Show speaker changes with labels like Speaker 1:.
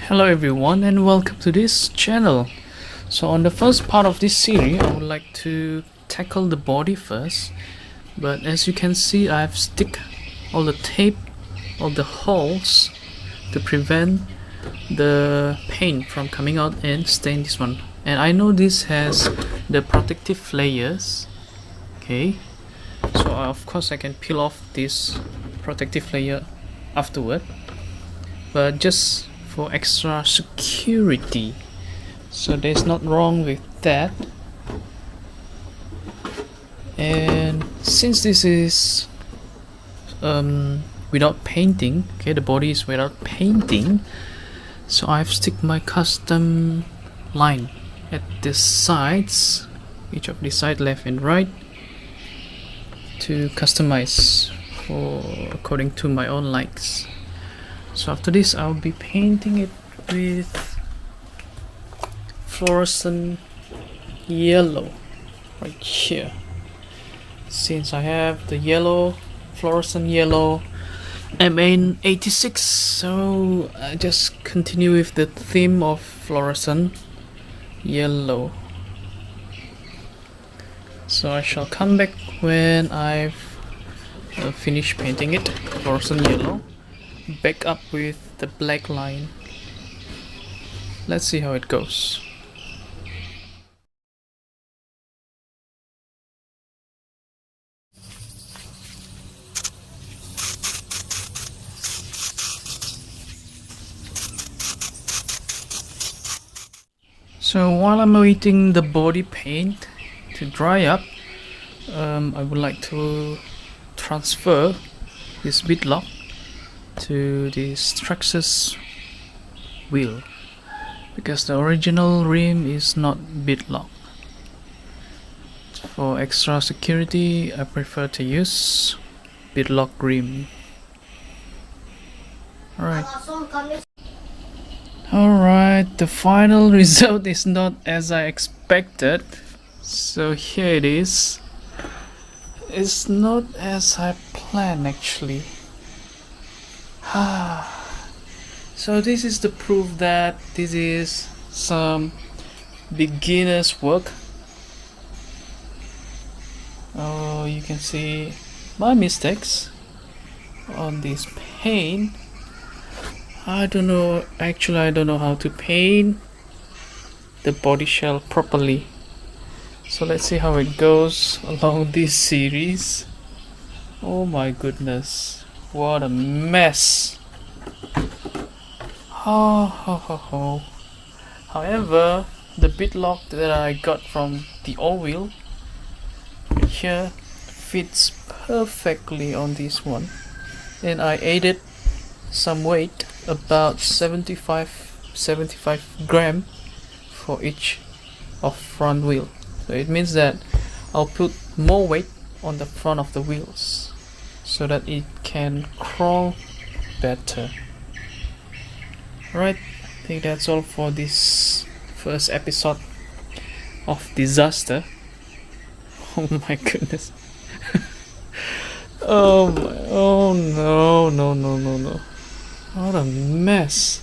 Speaker 1: Hello everyone and welcome to this channel. So on the first part of this series I would like to tackle the body first, but as you can see I've stick all the tape, all the holes to prevent the paint from coming out and stain this one. And I know this has the protective layers, okay, so of course I can peel off this protective layer afterward, but just for extra security, so there's not wrong with that. And since this is without painting, okay, the body is without painting, so I've stick my custom line at the sides, each of the side, left and right, to customize for according to my own likes. So after this I'll be painting it with fluorescent yellow right here. Since I have the yellow, fluorescent yellow MN86, so I just continue with the theme of fluorescent yellow. So I shall come back when I've finished painting it fluorescent yellow, back up with the black line. Let's see how it goes. So while I'm waiting the body paint to dry up, I would like to transfer this beadlock to this TRX4 wheel, because the original rim is not beadlock. For extra security I prefer to use beadlock rim. Alright, the final result is not as I expected, so here it is. It's not as I planned actually. So this is the proof that this is some beginner's work. Oh, you can see my mistakes on this paint. I don't know how to paint the body shell properly. So let's see how it goes along this series. Oh my goodness, what a mess. However, the beadlock that I got from the old wheel here fits perfectly on this one, and I added some weight, about 75 gram for each of front wheel. So it means that I'll put more weight on the front of the wheels so that it can crawl better. Alright, I think that's all for this first episode of disaster. Oh my goodness. Oh no. What a mess.